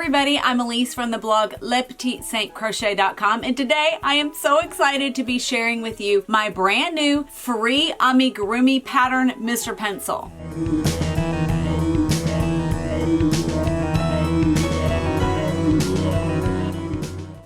everybody, I'm Elise from the blog LePetitSaintCrochet.com, and today I am so excited to be sharing with you my brand new free Amigurumi pattern, Mr. Pencil.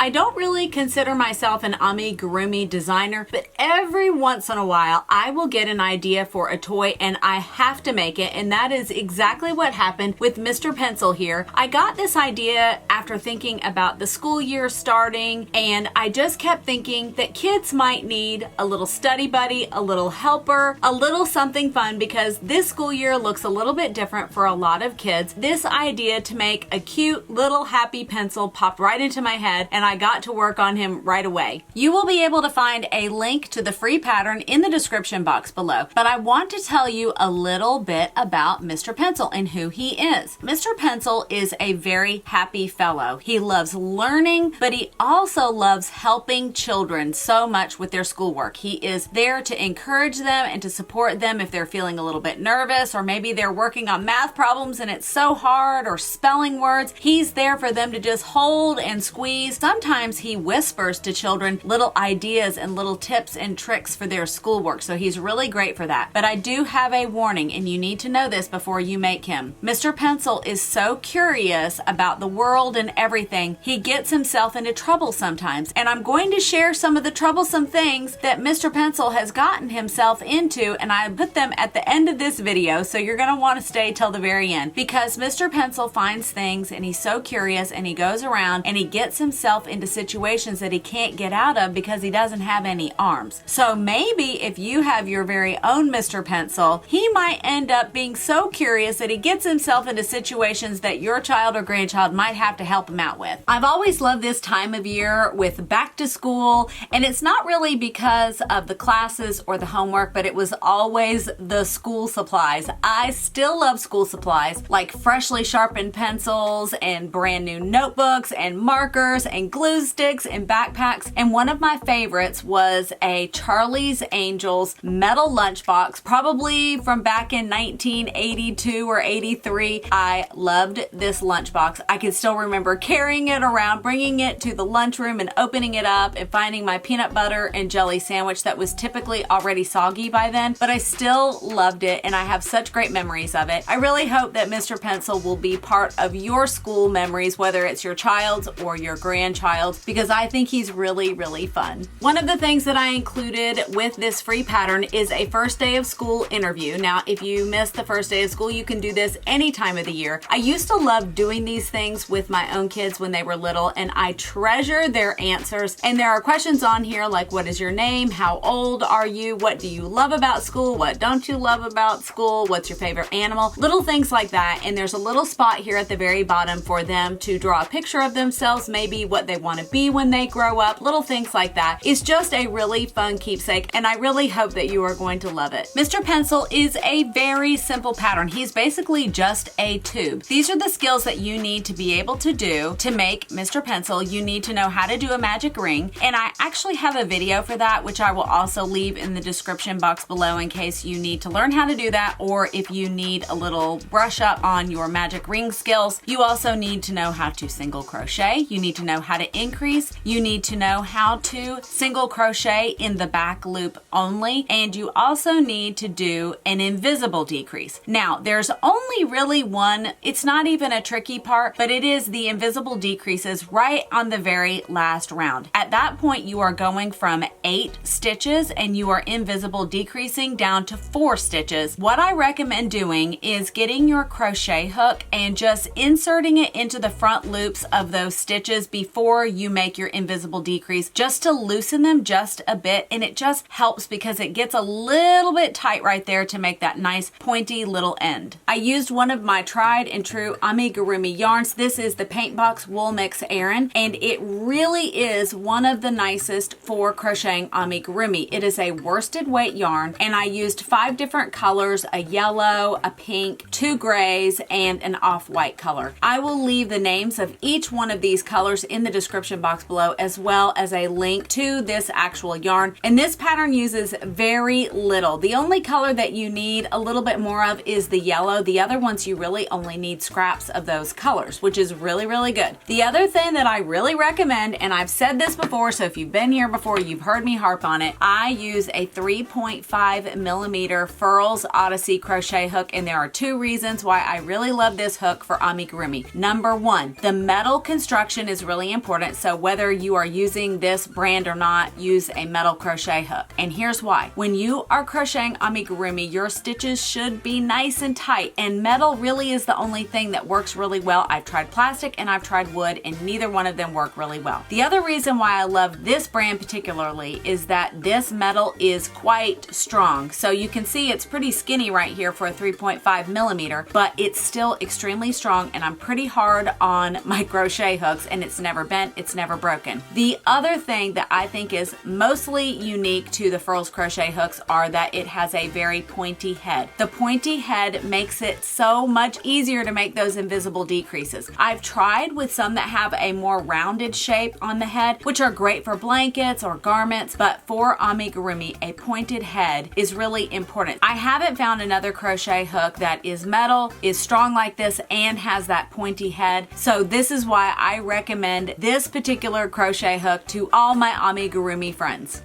I don't really consider myself an amigurumi designer, but every once in a while I will get an idea for a toy and I have to make it, and that is exactly what happened with Mr. Pencil here. I got this idea after thinking about the school year starting, and I just kept thinking that kids might need a little study buddy, a little helper, a little something fun, because this school year looks a little bit different for a lot of kids. This idea to make a cute little happy pencil popped right into my head, and I got to work on him right away. You will be able to find a link to the free pattern in the description box below, but I want to tell you a little bit about Mr. Pencil and who he is. Mr. Pencil is a very happy fellow. He loves learning, but he also loves helping children so much with their schoolwork. He is there to encourage them and to support them if they're feeling a little bit nervous, or maybe they're working on math problems and it's so hard, or spelling words. He's there for them to just hold and squeeze. Sometimes he whispers to children little ideas and little tips and tricks for their schoolwork, so he's really great for that. But I do have a warning, and you need to know this before you make him. Mr. Pencil is so curious about the world and everything, he gets himself into trouble sometimes. And I'm going to share some of the troublesome things that Mr. Pencil has gotten himself into, and I put them at the end of this video, so you're going to want to stay till the very end, because Mr. Pencil finds things and he's so curious, and he goes around and he gets himself into situations that he can't get out of because he doesn't have any arms. So maybe if you have your very own Mr. Pencil, he might end up being so curious that he gets himself into situations that your child or grandchild might have to help him out with. I've always loved this time of year with back to school, and it's not really because of the classes or the homework, but it was always the school supplies. I still love school supplies, like freshly sharpened pencils and brand new notebooks and markers and glue sticks and backpacks. And one of my favorites was a Charlie's Angels metal lunchbox, probably from back in 1982 or 83. I loved this lunchbox. I can still remember carrying it around, bringing it to the lunchroom and opening it up and finding my peanut butter and jelly sandwich that was typically already soggy by then, but I still loved it, and I have such great memories of it. I really hope that Mr. Pencil will be part of your school memories, whether it's your child's or your grandchild's, because I think he's really, really fun. One of the things that I included with this free pattern is a first day of school interview. Now, if you missed the first day of school, you can do this any time of the year. I used to love doing these things with my own kids when they were little, and I treasure their answers. And there are questions on here like, what is your name? How old are you? What do you love about school? What don't you love about school? What's your favorite animal? Little things like that. And there's a little spot here at the very bottom for them to draw a picture of themselves, maybe what they want to be when they grow up, little things like that. It's just a really fun keepsake, and I really hope that you are going to love it. Mr. Pencil is a very simple pattern. He's basically just a tube. These are the skills that you need to be able to do to make Mr. Pencil. You need to know how to do a magic ring, and I actually have a video for that, which I will also leave in the description box below in case you need to learn how to do that, or if you need a little brush up on your magic ring skills. You also need to know how to single crochet. You need to know how to increase. You need to know how to single crochet in the back loop only, and you also need to do an invisible decrease. Now, there's only really one, it's not even a tricky part, but it is the invisible decreases right on the very last round. At that point, you are going from 8 stitches and you are invisible decreasing down to 4 stitches. What I recommend doing is getting your crochet hook and just inserting it into the front loops of those stitches before you make your invisible decrease, just to loosen them just a bit, and it just helps because it gets a little bit tight right there to make that nice pointy little end. I used one of my tried and true amigurumi yarns. This is the Paint Box Wool Mix Aran, and it really is one of the nicest for crocheting amigurumi. It is a worsted weight yarn, and I used 5 different colors, a yellow, a pink, 2 grays, and an off-white color. I will leave the names of each one of these colors in the description box below, as well as a link to this actual yarn. And this pattern uses very little. The only color that you need a little bit more of is the yellow. The other ones you really only need scraps of those colors, which is really, really good. The other thing that I really recommend, and I've said this before, so if you've been here before, you've heard me harp on it, I use a 3.5 millimeter Furls Odyssey crochet hook, and there are two reasons why I really love this hook for amigurumi. Number one, the metal construction is really important, so whether you are using this brand or not, use a metal crochet hook. And here's why. When you are crocheting amigurumi, your stitches should be nice and tight, and metal really is the only thing that works really well. I've tried plastic and I've tried wood, and neither one of them work really well. The other reason why I love this brand particularly is that this metal is quite strong. So you can see it's pretty skinny right here for a 3.5 millimeter, but it's still extremely strong, and I'm pretty hard on my crochet hooks, and it's never bent, it's never broken. The other thing that I think is mostly unique to the Furls crochet hooks are that it has a very pointy head. The pointy head makes it so much easier to make those invisible decreases. I've tried with some that have a more rounded shape on the head, which are great for blankets or garments, but for amigurumi, a pointed head is really important. I haven't found another crochet hook that is metal, is strong like this, and has that pointy head. So this is why I recommend this particular crochet hook to all my amigurumi friends.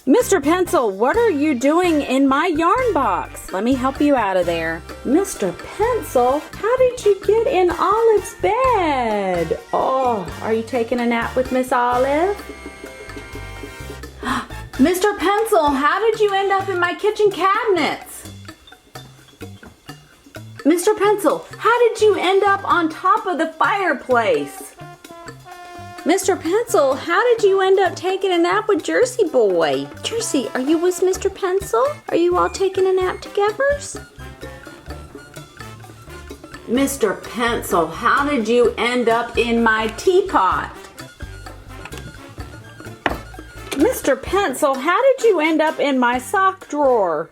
Mr. Pencil, what are you doing in my yarn box? Let me help you out of there. Mr. Pencil, how did you get in Olive's bed? Oh, are you taking a nap with Miss Olive? Mr. Pencil, how did you end up in my kitchen cabinets? Mr. Pencil, how did you end up on top of the fireplace? Mr. Pencil, how did you end up taking a nap with Jersey Boy? Jersey, are you with Mr. Pencil? Are you all taking a nap together? Mr. Pencil, how did you end up in my teapot? Mr. Pencil, how did you end up in my sock drawer?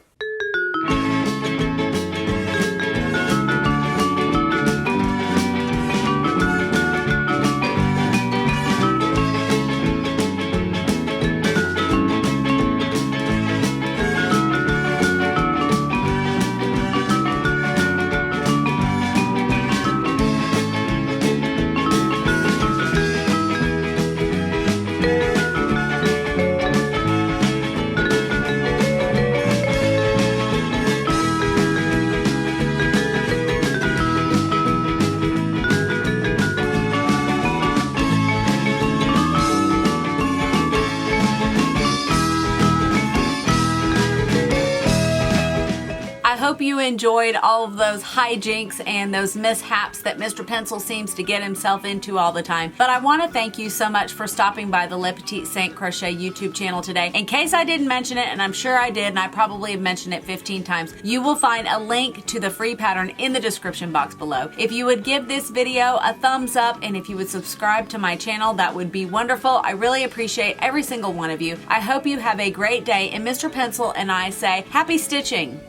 Hope you enjoyed all of those hijinks and those mishaps that Mr. Pencil seems to get himself into all the time. But I want to thank you so much for stopping by the Le Petit Saint Crochet YouTube channel today. In case I didn't mention it, and I'm sure I did, and I probably have mentioned it 15 times, you will find a link to the free pattern in the description box below. If you would give this video a thumbs up, and if you would subscribe to my channel, that would be wonderful. I really appreciate every single one of you. I hope you have a great day, and Mr. Pencil and I say happy stitching!